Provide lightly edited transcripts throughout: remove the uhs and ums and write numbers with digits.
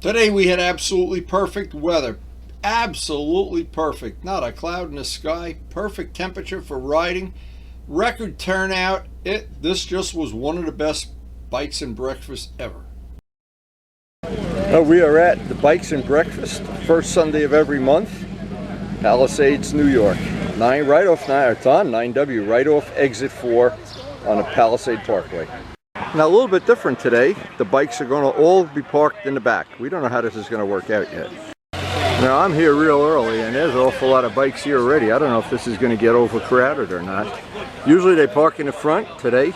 Today we had absolutely perfect weather. Absolutely perfect. Not a cloud in the sky. Perfect temperature for riding. Record turnout. This just was one of the best Bikes and Breakfast ever. We are at the Bikes and Breakfast, first Sunday of every month, Palisades, New York. It's on 9W, right off exit 4 on the Palisade Parkway. Now a little bit different today. The bikes are going to all be parked in the back. We don't know how this is going to work out yet. Now I'm here real early and there's an awful lot of bikes here already. I don't know if this is going to get overcrowded or not. Usually they park in the front. Today,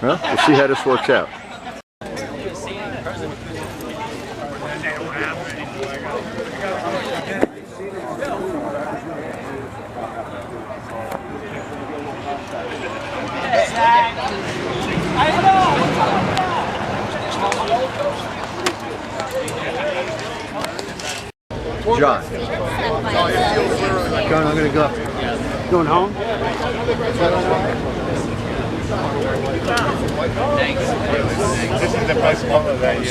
well, we'll see how this works out. John. John, I'm gonna go. Going home? Thanks. This is the best color that you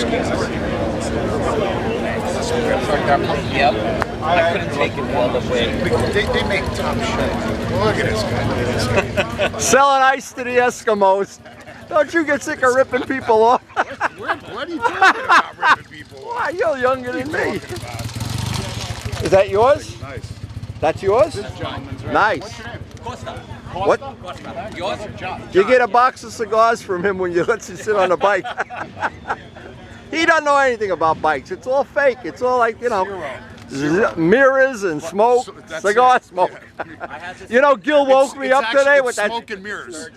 Yep. I couldn't take it all the way. They make top shit. Look at this guy. Selling ice to the Eskimos. Don't you get sick of ripping people off? What are you talking about, ripping people off? Why, you're younger than me. Is that yours? Nice. That's yours? Nice. What? Yours? You get a box of cigars from him when you let you sit on a bike. He doesn't know anything about bikes. It's all fake. It's all like, you know, mirrors and smoke, cigar smoke. You know, Gil woke me up today with that. Smoke and mirrors.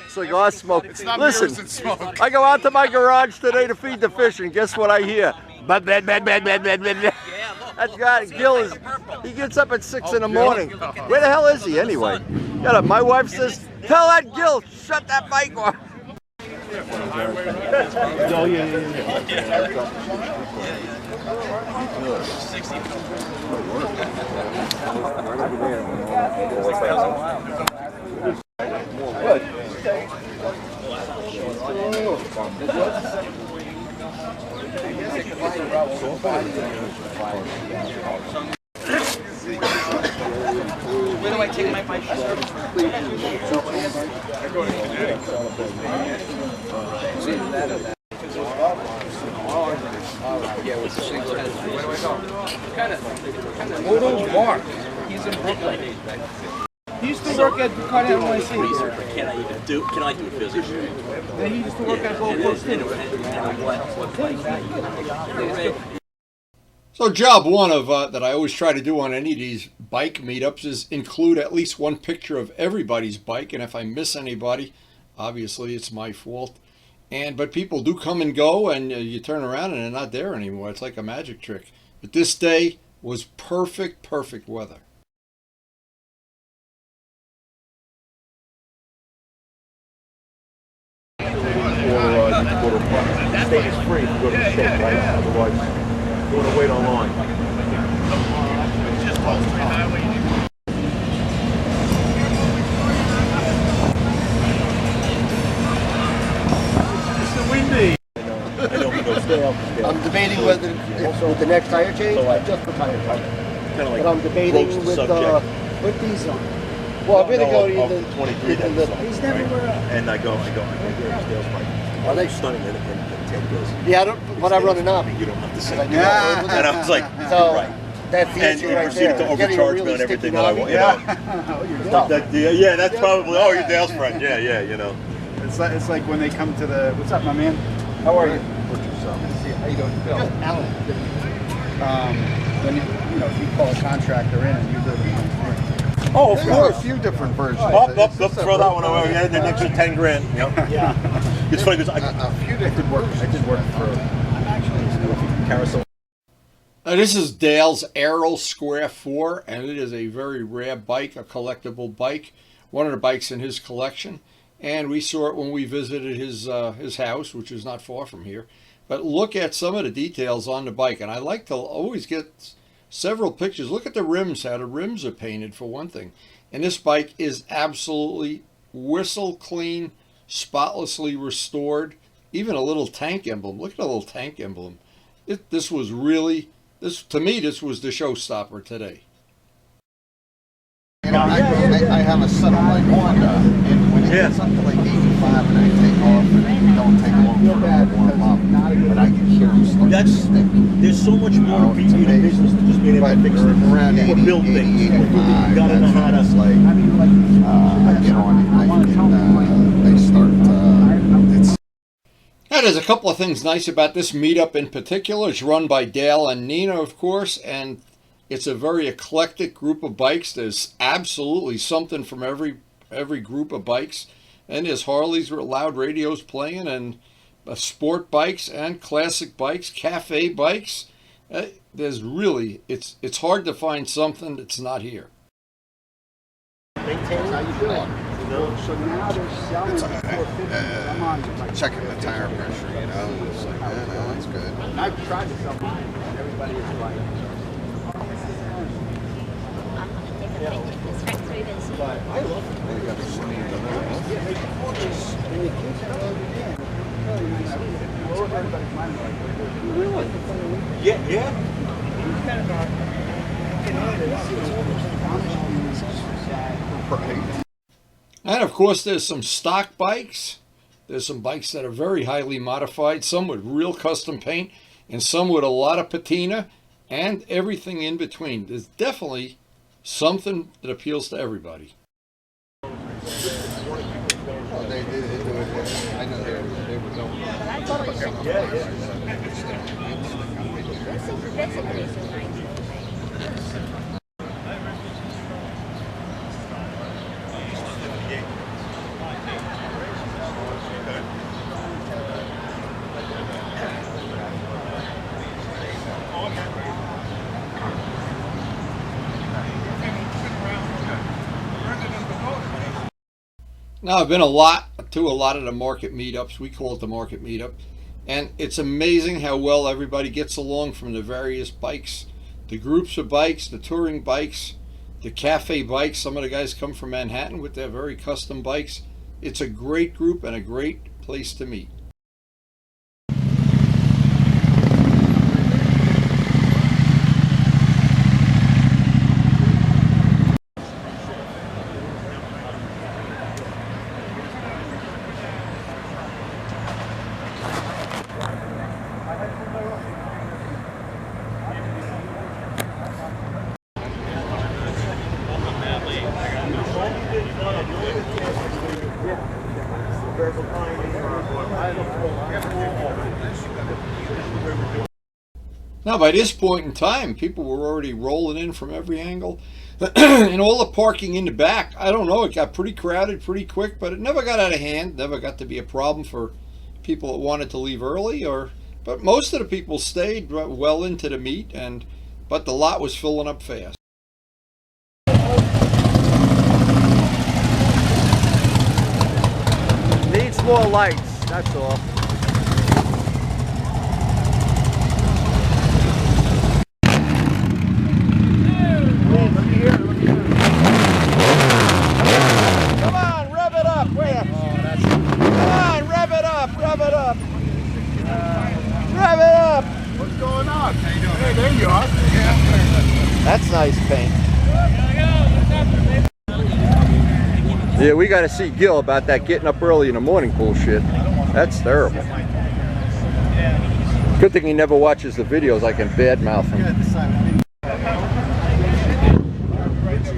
Cigar smoke. It's not Listen, mirrors and smoke. I go out to my garage today to feed the fish, and guess what I hear? Bad. That guy, Gil, he gets up at 6 in the morning. Where the hell is he anyway? My wife says, tell that Gil, shut that bike off. Where do I take my bike? Where do I go? He's in Brooklyn. He used to work at Continental NYC. Can I do physics? Then he used to work at Gold Coast too. So job one of that I always try to do on any of these bike meetups is include at least one picture of everybody's bike, and if I miss anybody, obviously it's my fault. But people do come and go, and you turn around and they're not there anymore. It's like a magic trick. But this day was perfect weather. The state is free to go to the state, right? Otherwise, you want to wait online. Just Wall Street Highway. It's windy. I know we go stay out. I'm debating whether with the next tire change, just for tire change. Kind of like but I'm debating with these on. Well, I'm gonna go either 23. He's never were. And I go. Dale's bike. Are they stunning? And Ted goes. Yeah, I don't. But I run an Obby. You don't have to say. Yeah. And I was like, so right. That's the And issue you right proceeded there. to overcharge me on everything that I want. You know. Yeah, that's probably. Oh, you're Dale's friend. Yeah, you know. It's like when they come to the. What's up, my man? How are you? Put yourself. How you doing, Bill? Alan. When you call a contractor in and you live in Oh, of There are a course. few different versions. Up, throw that one away. Yeah, the extra 10 grand. Yep. Yeah. It's funny because A few different workers. I did work for. I'm actually Carousel. This is Dale's Aero Square 4, and it is a very rare bike, a collectible bike, one of the bikes in his collection. And we saw it when we visited his house, which is not far from here. But look at some of the details on the bike, and I like to always get several pictures. Look at the rims, how the rims are painted for one thing. And this bike is absolutely whistle clean, spotlessly restored. Even a little tank emblem. Look at the little tank emblem. This was really, to me, this was the showstopper today. You know, I have a son on my Honda, and when it gets up to like 85 and I take off, and it don't take long for it to warm up, but I can hear him start to stick. There's so much more to being in business than just being able to fix things. Around 80, Or build 80, things. 85, You gotta know how to. it's like, I get on it, and they start, it's... Now, there's a couple of things nice about this meetup in particular. It's run by Dale and Nina, of course, and it's a very eclectic group of bikes. There's absolutely something from every group of bikes. And there's Harleys with loud radios playing, and sport bikes and classic bikes, cafe bikes. There's really, it's hard to find something that's not here. So now they're selling I'm on checking the tire pressure, you know. It's like, yeah, no, that's good. And I've tried to sell mine, and everybody is like, but I love it. They got the same and you keep it loaded in. Really nice. Everybody's mind like, really? Yeah. Right. And of course, there's some stock bikes. There's some bikes that are very highly modified, some with real custom paint, and some with a lot of patina, and everything in between. There's definitely something that appeals to everybody. Well, they do it. I know they were going. Now, I've been to a lot of the market meetups. We call it the market meetup. And it's amazing how well everybody gets along from the various bikes, the groups of bikes, the touring bikes, the cafe bikes. Some of the guys come from Manhattan with their very custom bikes. It's a great group and a great place to meet. Now, by this point in time, people were already rolling in from every angle. And all the parking in the back, I don't know, it got pretty crowded pretty quick, but it never got out of hand, never got to be a problem for people that wanted to leave early. But most of the people stayed well into the meet, but the lot was filling up fast. Needs more lights, that's all. Come on, rev it up, will ya? Come on, rev it up, rev it up. Rev it up. What's going on? How you doing? Hey, there you are. That's nice paint. Yeah, we got to see Gil about that getting up early in the morning bullshit. That's terrible. Good thing he never watches the videos. I can badmouth him.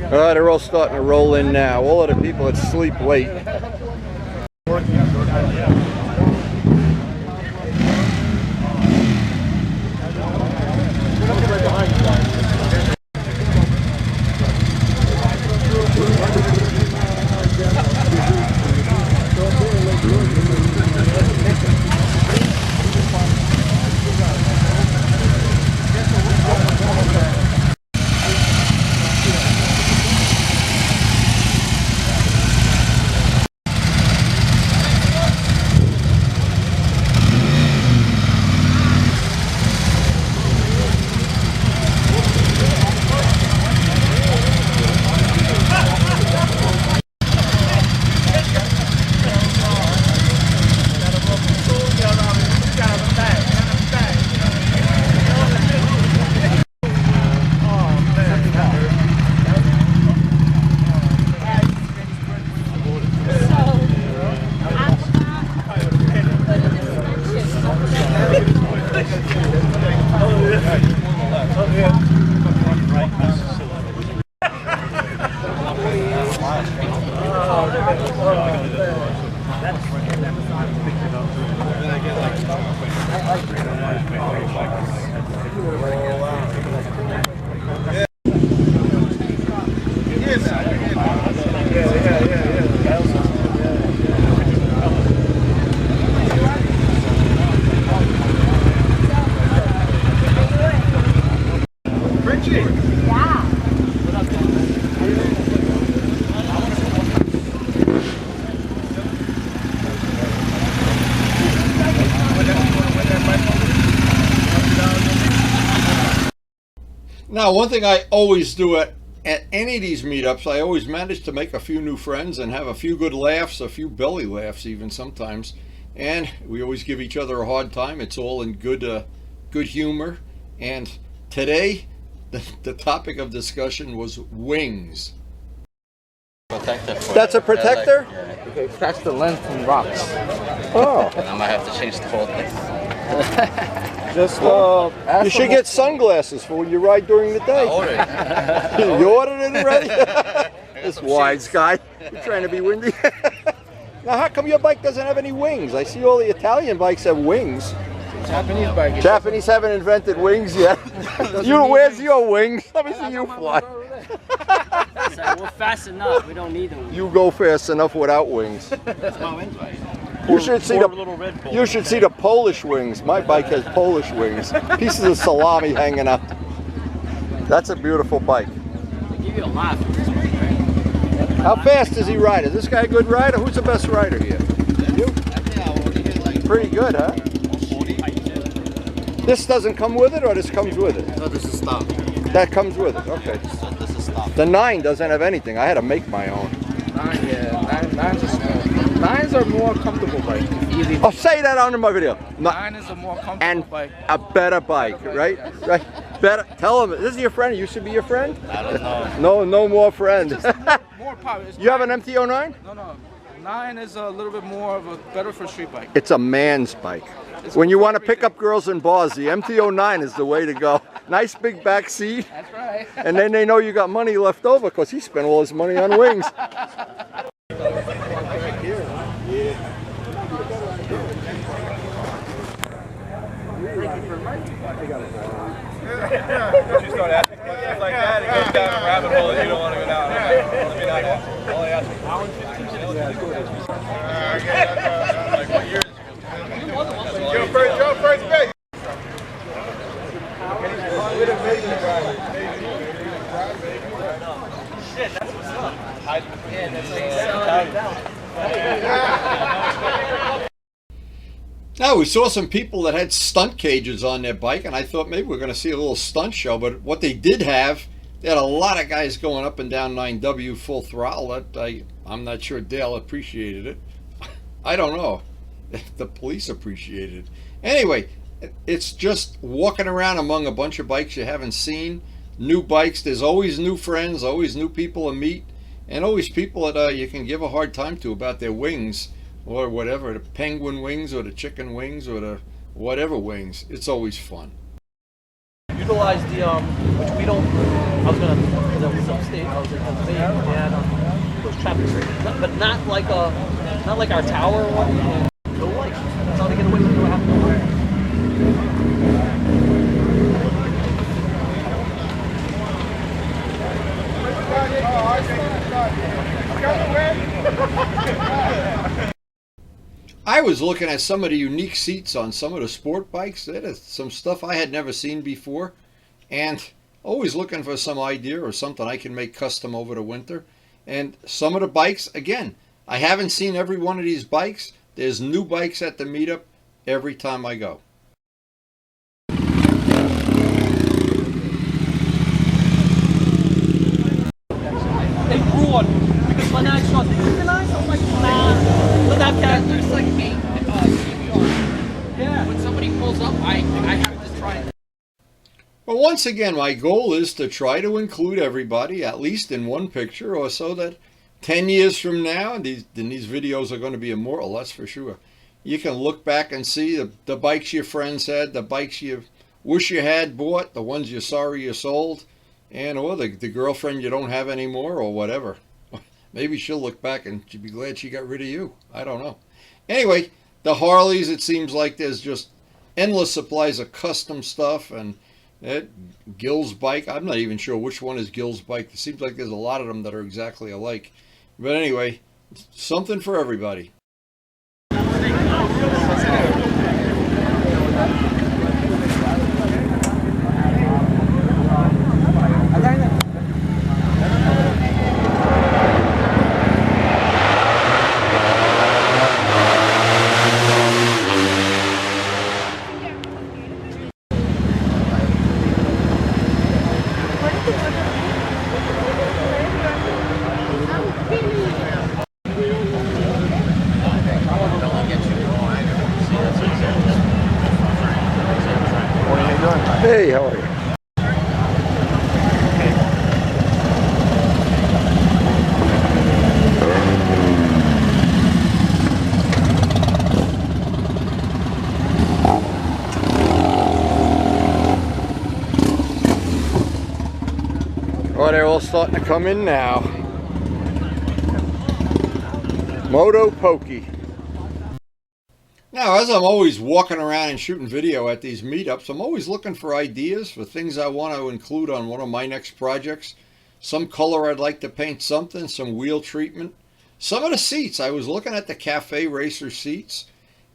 Oh, they're all starting to roll in now. All of the people that sleep late. Now, one thing I always do at any of these meetups, I always manage to make a few new friends and have a few good laughs, a few belly laughs even sometimes. And we always give each other a hard time. It's all in good humor. And today, the topic of discussion was wings. Protector for That's a protector? Okay, extract the lens from rocks. Oh. And I might have to change the whole thing. Just, you should get sunglasses for when you ride during the day. I ordered it. You ordered it already? This wise guy. You're trying to be windy. Now, how come your bike doesn't have any wings? I see all the Italian bikes have wings. Japanese bike. Japanese haven't invented wings yet. Where's your wings? Let me see you fly. So we're fast enough. We don't need them. You go fast enough without wings. That's my wings, right? You should see the Polish wings. My bike has Polish wings. Pieces of salami hanging out. That's a beautiful bike. They give you a laugh. How fast does he ride? Is this guy a good rider? Who's the best rider here? You? Pretty good, huh? This doesn't come with it, or this comes with it? No, this is stock. That comes with it, okay. So this is stock. The 9 doesn't have anything. I had to make my own. Nines are small. Nines are more comfortable bike. Easy. I'll say that on my video. Nine is a more comfortable And bike. a better bike, right? Right. Better. Tell him. This is your friend. It used to be your friend. I don't know. No more friend. More power. You have an MT-09? No. 9 is a little bit more of a better for street bike. It's a man's bike. When you want to pick up girls in bars, the MT-09 is the way to go. Nice big back seat. That's right. And then they know you got money left over because he spent all his money on wings. You start asking questions like that, it goes down a rabbit hole that you don't want to go down. Let me not ask. All I ask is, like, what year is it? Joe first base. Shit, that's what's up. Now, we saw some people that had stunt cages on their bike, and I thought maybe we're going to see a little stunt show, but what they did have, they had a lot of guys going up and down 9W full throttle. I'm not sure Dale appreciated it. I don't know if the police appreciated it. Anyway, it's just walking around among a bunch of bikes you haven't seen, new bikes. There's always new friends, always new people to meet, and always people that you can give a hard time to about their wings or whatever, the penguin wings or the chicken wings or the whatever wings. It's always fun. Utilize the which we don't. I was gonna some state. I was in Pennsylvania and those traffic signals, but not like our tower one. No light. That's how they get away with what happened. I was looking at some of the unique seats on some of the sport bikes. There's some stuff I had never seen before, and always looking for some idea or something I can make custom over the winter. And some of the bikes, again, I haven't seen every one of these bikes. There's new bikes at the meetup every time I go. They grew on me. Because when I saw the organized, I was like, nah. But that character. There's like 8 CBR. Yeah. When somebody pulls up, I have to try it. But once again, my goal is to try to include everybody, at least in one picture, or so that 10 years from now, these videos are going to be immortal, that's for sure. You can look back and see the bikes your friends had, the bikes you wish you had bought, the ones you're sorry you sold, and or the girlfriend you don't have anymore, or whatever. Maybe she'll look back and she'll be glad she got rid of you. I don't know. Anyway, the Harleys, it seems like there's just endless supplies of custom stuff, and that Gil's bike, I'm not even sure which one is Gil's bike. It seems like there's a lot of them that are exactly alike. But anyway, something for everybody. Hey, how are you? Oh, they're all starting to come in now. Moto Pokey. Now, as I'm always walking around and shooting video at these meetups, I'm always looking for ideas for things I want to include on one of my next projects. Some color I'd like to paint something, some wheel treatment. Some of the seats, I was looking at the Cafe Racer seats,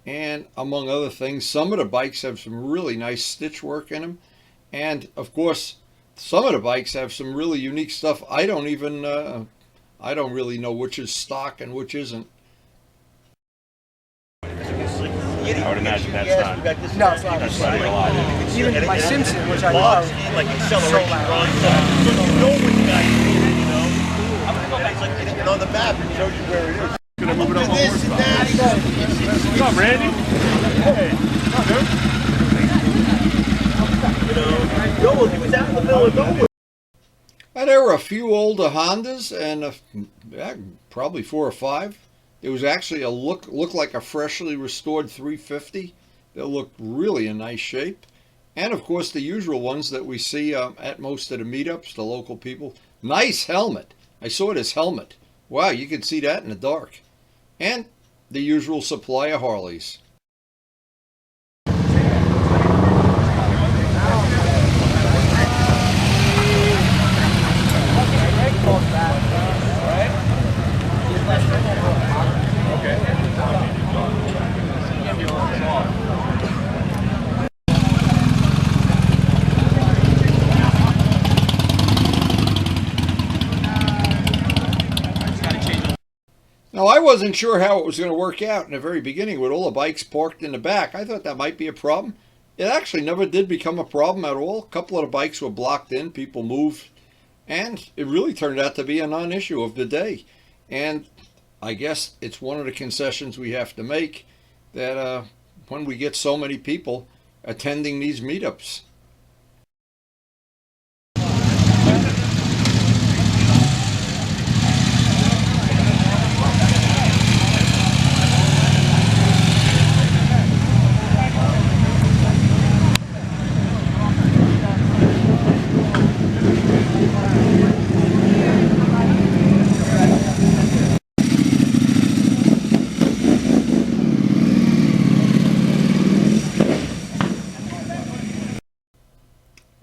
and among other things, some of the bikes have some really nice stitch work in them. And, of course, some of the bikes have some really unique stuff. I don't really know which is stock and which isn't. I would imagine that's not. No, it's not. That's not a lot. Even my Simpson, which I love, like acceleration. So you know what you got, you know. I'm gonna go back like and on the map it shows you where it is. Gonna move it up this and that. What's up, Randy? Hey, you know, he was out in the middle of nowhere. And there were a few older Hondas and probably 4 or 5. It was actually looked like a freshly restored 350. They looked really in nice shape. And of course the usual ones that we see at most of the meetups, the local people. Nice helmet. I saw this helmet. Wow, you could see that in the dark. And the usual supply of Harleys. Now, I wasn't sure how it was going to work out in the very beginning with all the bikes parked in the back. I thought that might be a problem. It actually never did become a problem at all. A couple of the bikes were blocked in, people moved, and it really turned out to be a non-issue of the day. And I guess it's one of the concessions we have to make, that when we get so many people attending these meetups.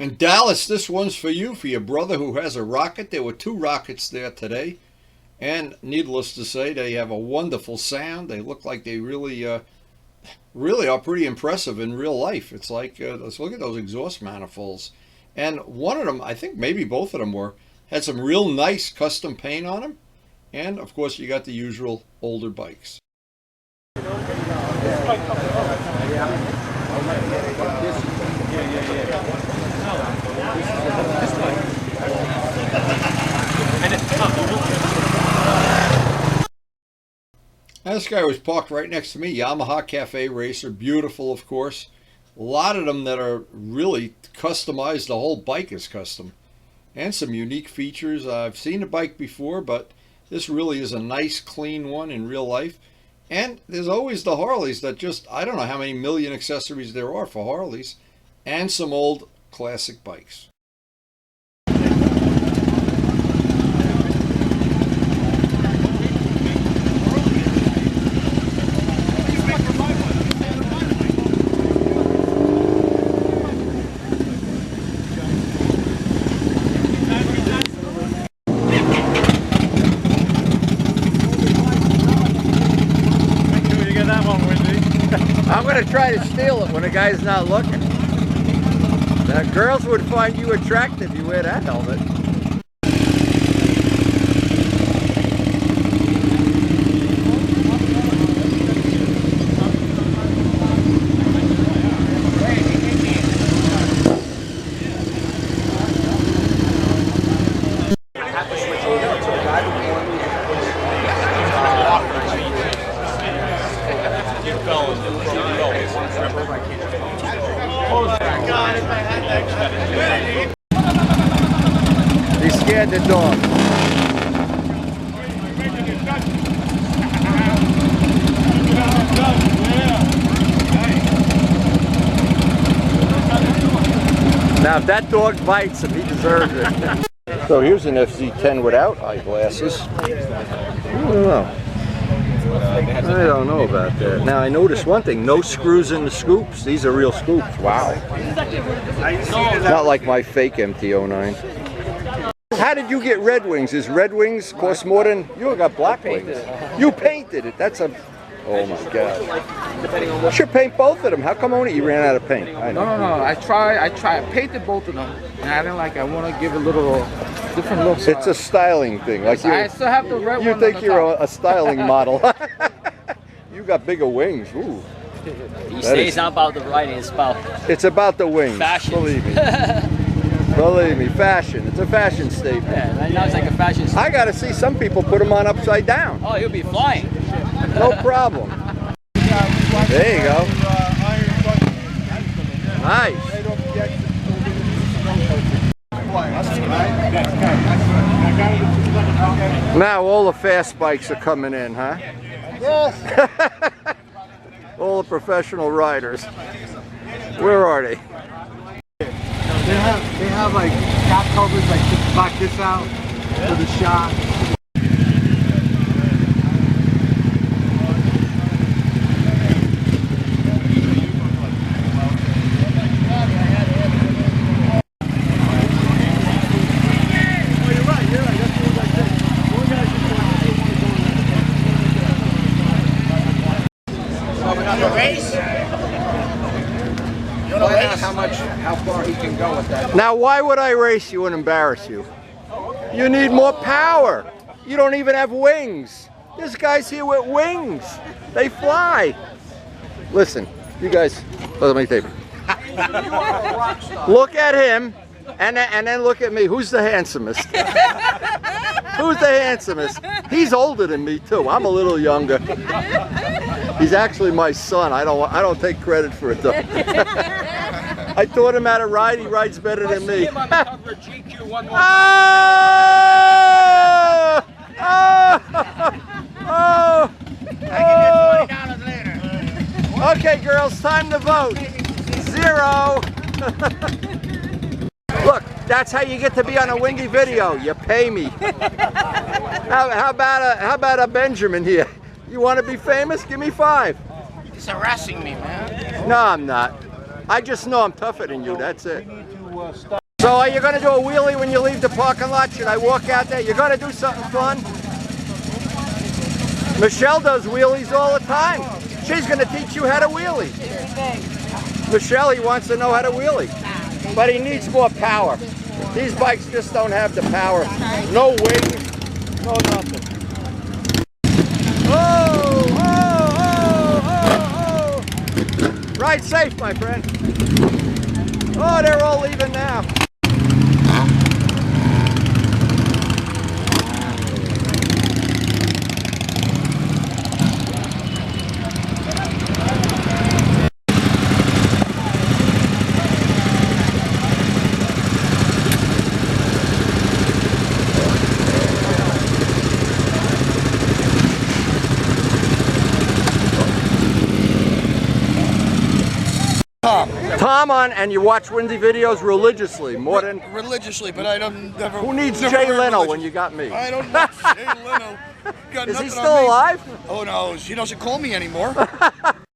And Dallas, this one's for you, for your brother who has a rocket. There were 2 rockets there today. And needless to say, they have a wonderful sound. They look like they really are pretty impressive in real life. It's like, let's look at those exhaust manifolds. And one of them, I think maybe both of them had some real nice custom paint on them. And of course, you got the usual older bikes. Now, this guy was parked right next to me, Yamaha Cafe Racer, beautiful of course. A lot of them that are really customized, the whole bike is custom. And some unique features. I've seen the bike before, but this really is a nice clean one in real life. And there's always the Harleys that just, I don't know how many million accessories there are for Harleys, and some old classic bikes. I'm going to try to steal it when the guy's not looking. The girls would find you attractive if you wear that helmet. He scared the dog. Now if that dog bites him, he deserves it. So here's an FZ10 without eyeglasses. I don't know about that. Now I noticed one thing, no screws in the scoops. These are real scoops, wow. Not like my fake MT-09. How did you get Red Wings? Is Red Wings cost more than, you got Black Wings. You painted it, that's a, oh my God. You should paint both of them. How come only you ran out of paint? I know. No, I painted both of them. And I didn't like, I want to give a little different look. It's a styling thing. Like you, I still have the red one. You think you're a styling model. You got bigger wings. Ooh. You say it's not about the riding, it's about the wings. Fashion. Believe me. Believe me, fashion. It's a fashion statement. Yeah, right now it's like a fashion statement. I gotta see some people put them on upside down. Oh, you'll be flying. No problem. There you go. Nice. Now all the fast bikes are coming in, huh? Yes. All the professional riders. Where are they? They have like cap covers, like to black this out for the shot. How far he can go with that. Now, why would I race you and embarrass you? You need more power. You don't even have wings. This guy's here with wings. They fly. Listen, you guys, let me tape it. Look at him, and then look at me. Who's the handsomest? Who's the handsomest? He's older than me too. I'm a little younger. He's actually my son. I don't take credit for it though. I taught him how to ride. He rides better than me. Okay, girls, time to vote. 0. Look, that's how you get to be on a wingy video. You pay me. How about a Benjamin here? You want to be famous? Give me 5. He's harassing me, man. No, I'm not. I just know I'm tougher than you, that's it. So are you going to do a wheelie when you leave the parking lot? Should I walk out there? You're going to do something fun? Michelle does wheelies all the time. She's going to teach you how to wheelie. Michelle, he wants to know how to wheelie. But he needs more power. These bikes just don't have the power. No wings, no nothing. Oh, oh, oh, oh, oh. Ride safe, my friend. Oh, they're all leaving now. Tom on, and you watch Windy videos religiously, more than... Religiously, but I don't never... Who needs never Jay very Leno religious. when you got me? I don't know Jay Leno. Got Is he nothing still on me. alive? Oh no, he doesn't call me anymore.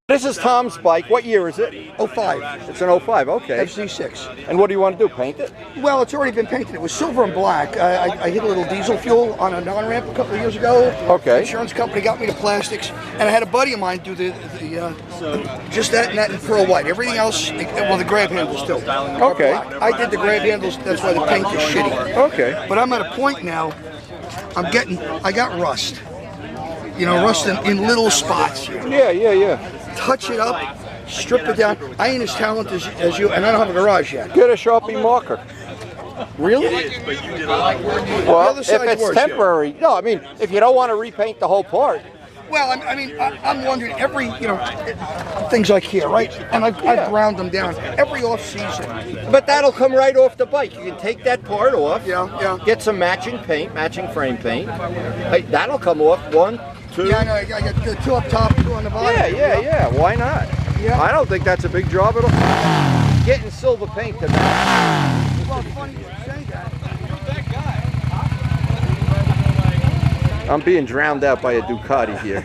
This is Tom's bike. What year is it? 05. It's an 05, okay. FC6. And what do you want to do, paint it? Well, it's already been painted. It was silver and black. I hit a little diesel fuel on a non-ramp a couple of years ago. Okay. Insurance company got me the plastics, and I had a buddy of mine do the just that and that in pearl white. Everything else, well, the grab handles too. Okay. I did the grab handles. That's why the paint is shitty. Okay. But I'm at a point now. I got rust. You know, rust in little spots. Yeah. Touch it up, strip it down. I ain't as talented as you, and I don't have a garage yet. Get a Sharpie marker. Really? Well, if it's temporary. No, I mean, if you don't want to repaint the whole part. Well, I'm wondering every, things like here, right? And I've ground them down every off season. But that'll come right off the bike. You can take that part off. Yeah. Get some matching paint, matching frame paint. Hey, that'll come off. 1, 2. Yeah, I know. I got the 2 up top, 2 on the bottom. Yeah. Why not? Yeah. I don't think that's a big job at all. Getting silver paint to match. Well, funny you say that. I'm being drowned out by a Ducati here.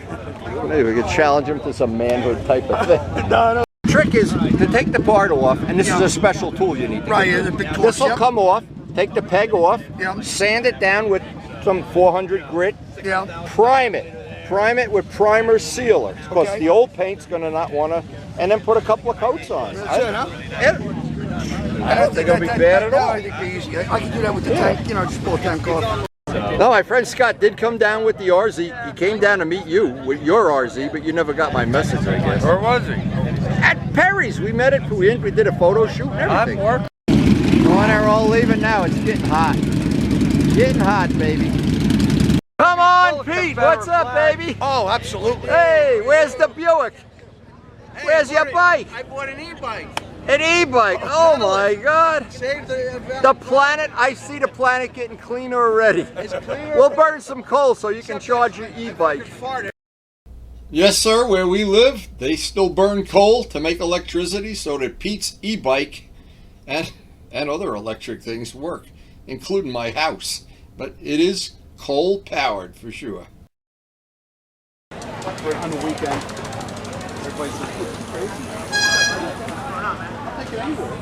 Maybe we could challenge him to some manhood type of thing. No. The trick is to take the part off, and this is a special tool you need to Right, get. the big tool. This will come off, take the peg off, Yeah. sand it down with some 400 grit, Yeah. prime it. Prime it with primer sealer, because Okay. the old paint's going to not want to, and then put a couple of coats on. That's it, huh? I don't think it'll be bad at all. I think it'll be easy. I can do that with the tank, just pull a tank off. No, my friend Scott did come down with the RZ. He came down to meet you with your RZ, but you never got my message, I guess. Where was he? At Perry's, we met at we did a photo shoot and everything. I'm working. Oh, and they're all leaving now. It's getting hot. Getting hot, baby. Come on, Pete. What's up, baby? Oh, absolutely. Hey, where's the Buick? Where's your bike? I bought an e-bike. An e-bike. Oh my God. Saved The planet, I see the planet getting cleaner already. We'll burn some coal so you can charge your e-bike. Yes, sir, where we live, they still burn coal to make electricity so that Pete's e-bike and other electric things work, including my house. But it is coal powered for sure. On the weekend, everybody's crazy. I'll take it anywhere.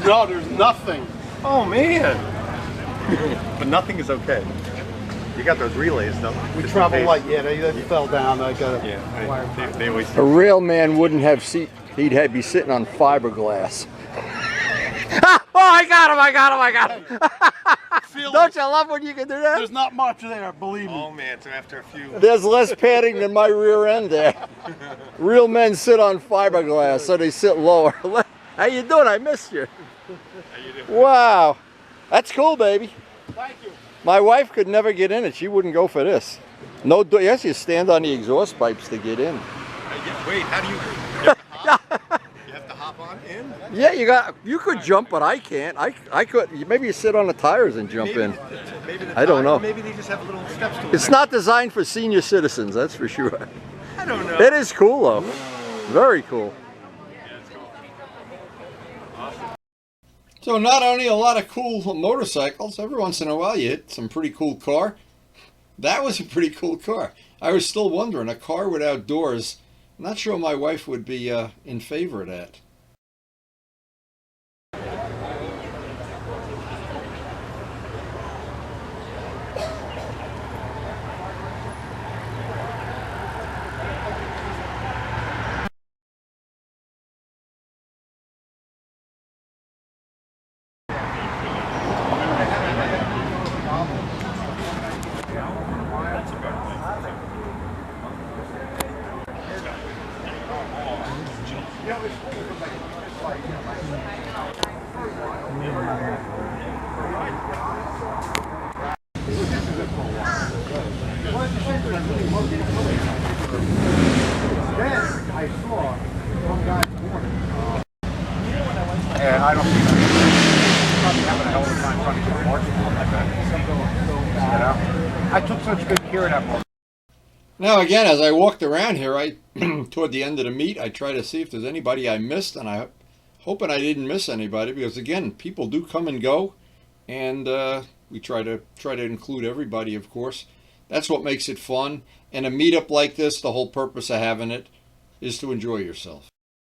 No, there's nothing. Oh man. But nothing is okay. You got those relays though. We travel light, they fell down. I got a Yeah, they always. A real man wouldn't have he'd be sitting on fiberglass. Oh, I got him. Don't you love when you can do that? There's not much there, believe me. Oh man, so after a few. There's less padding than my rear end there. Real men sit on fiberglass, so they sit lower. How you doing? I missed you. How you doing? Wow. That's cool, baby. Thank you. My wife could never get in it. She wouldn't go for this. No, yes, you stand on the exhaust pipes to get in. Wait, how do you? You have to hop on in? Yeah, you could jump, but I can't. I could. Maybe you sit on the tires and jump in. Maybe I don't know. Maybe they just have little steps to it. It's not designed for senior citizens, that's for sure. I don't know. It is cool though. Very cool. So not only a lot of cool motorcycles, every once in a while you hit some pretty cool car. That was a pretty cool car. I was still wondering, a car without doors, I'm not sure my wife would be in favor of that. Yeah, I don't think I'm probably having a hell of a time running to the market like that. I took such good care of that motor. Now again, as I walked around here, toward the end of the meet, I try to see if there's anybody I missed, and I hoping I didn't miss anybody, because again, people do come and go, and we try to include everybody, of course. That's what makes it fun. And a meetup like this, the whole purpose of having it is to enjoy yourself.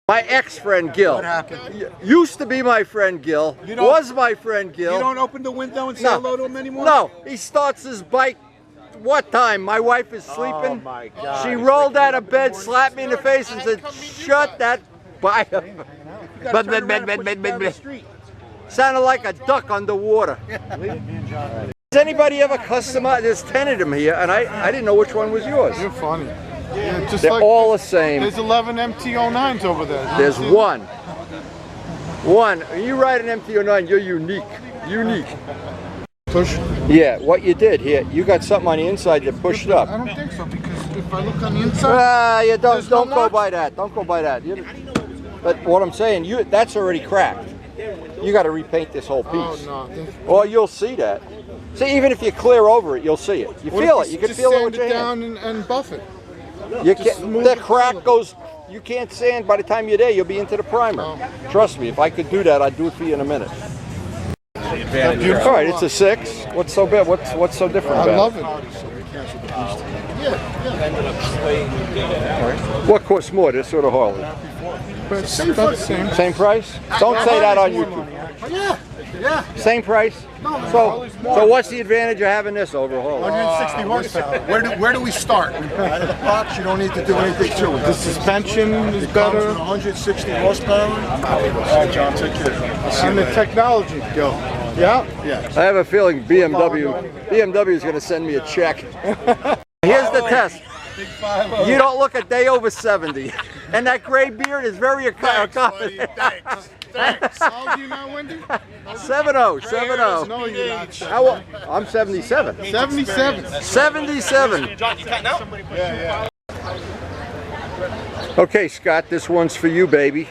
My ex-friend Gil. What happened? Used to be my friend Gil. Was my friend Gil. You don't open the window and say hello to him anymore? No, he starts his bike. What time? My wife is sleeping. Oh my God. She rolled out of bed, slapped me in the face, and said, "Shut that bike up." Sounded like a duck underwater. Does anybody ever customize? There's 10 of them here, and I didn't know which one was yours. You're funny. Yeah, just They're like all the same. There's 11 MT-09s over there. There's one. You ride an MT-09, you're unique. Unique. Push? Yeah, what you did here, you got something on the inside that pushed up. I don't think so, because if I look on the inside... You don't go by that. Don't go by that. But what I'm saying, that's already cracked. You got to repaint this whole piece. Oh, no. Or you'll see that. See, even if you clear over it, you'll see it. You feel it. You can feel it with your hand. Just sand it down and buff it. You can't, the crack goes, you can't sand. By the time you're there, you'll be into the primer. Trust me, if I could do that, I'd do it for you in a minute. All right, it's a 6. What's so bad? What's so different about it? I love it. What costs more, this or the Harley? But same. Same price? Don't say that on YouTube. Yeah. Same price? So what's the advantage of having this over a Harley? 160 horsepower. Where do we start? Out of the box, you don't need to do anything to it. The suspension is better. 160 horsepower. All right, John, take care. And the technology, go. Yeah? Yes. I have a feeling BMW is going to send me a check. Here's the test. You don't look a day over 70. And that gray beard is very confident. Thanks. How old are you now, Wendy? 70. No, you're not. How old? I'm 77. 77. 77. John, you cutting out? Yeah. Okay, Scott, this one's for you, baby.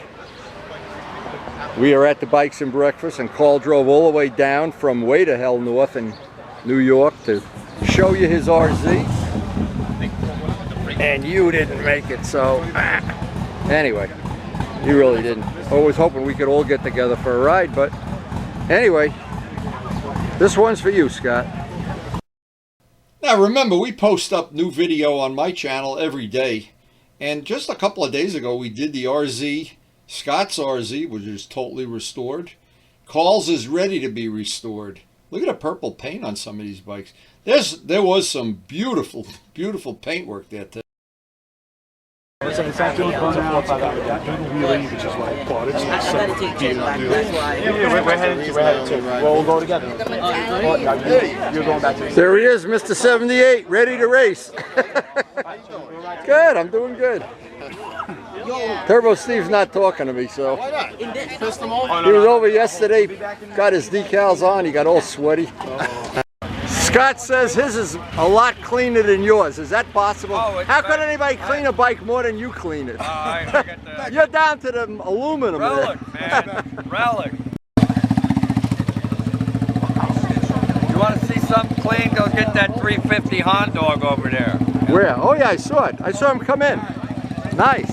We are at the Bikes and Breakfast, and Carl drove all the way down from way to hell north in New York to show you his RZ. And you didn't make it, so anyway, you really didn't. I was hoping we could all get together for a ride, but anyway, this one's for you, Scott. Now remember, we post up new video on my channel every day, and just a couple of days ago we did the RZ, Scott's RZ, which is totally restored. Carl's is ready to be restored. Look at the purple paint on some of these bikes. There was some beautiful, beautiful paintwork there today. It's actually fun out by that wheelie, which is why I bought it. We're headed to. Well, we'll go together. You're going back to. There he is, Mr. 78, ready to race. Good, I'm doing good. Turbo Steve's not talking to me, so. Why not? Pissed him off? He was over yesterday, got his decals on, he got all sweaty. Scott says his is a lot cleaner than yours. Is that possible? How could anybody clean a bike more than you clean it? You're down to the aluminum Relic, there. man. Relic. You want to see something clean? Go get that 350 Hon Dog over there. Where? Oh yeah, I saw it. I saw him come in. Nice.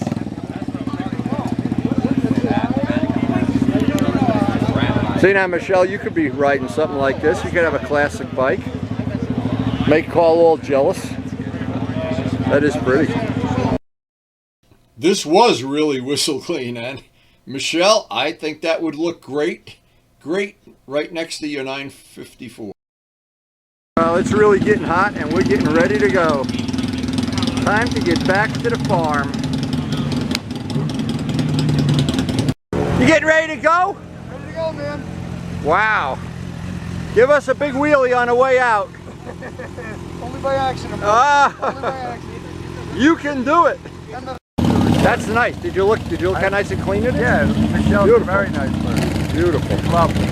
See now, Michelle, you could be riding something like this. You could have a classic bike. Make Carl all jealous. That is pretty. This was really whistle clean, and Michelle, I think that would look great right next to your 954. Well, it's really getting hot, and we're getting ready to go. Time to get back to the farm. You getting ready to go? Ready to go, man. Wow. Give us a big wheelie on the way out. Only by accident. Only by accident. You can do it. That's nice. Did you look how nice and clean it is? Yeah, Michelle's beautiful. Very nice place. Beautiful. Lovely.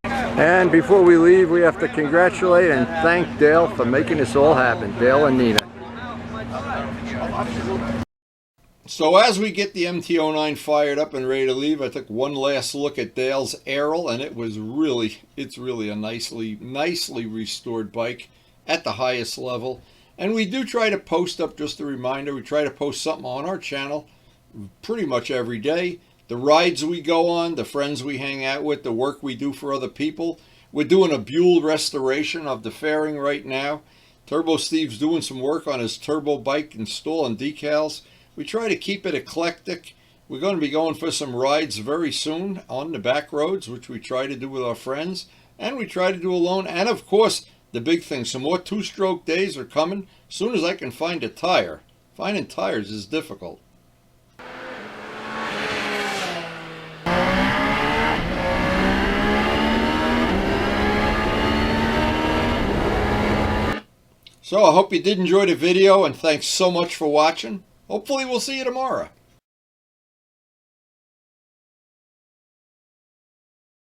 And before we leave, we have to congratulate and thank Dale for making this all happen. Dale and Nina. So as we get the MT-09 fired up and ready to leave, I took one last look at Dale's Aerial, and it's really a nicely restored bike at the highest level. And we do try to post up, just a reminder, we try to post something on our channel pretty much every day. The rides we go on, the friends we hang out with, the work we do for other people. We're doing a Buell restoration of the fairing right now. Turbo Steve's doing some work on his turbo bike, installing decals. We try to keep it eclectic. We're going to be going for some rides very soon on the back roads, which we try to do with our friends. And we try to do alone. And of course, the big thing, some more two-stroke days are coming as soon as I can find a tire. Finding tires is difficult. So I hope you did enjoy the video, and thanks so much for watching. Hopefully we'll see you tomorrow.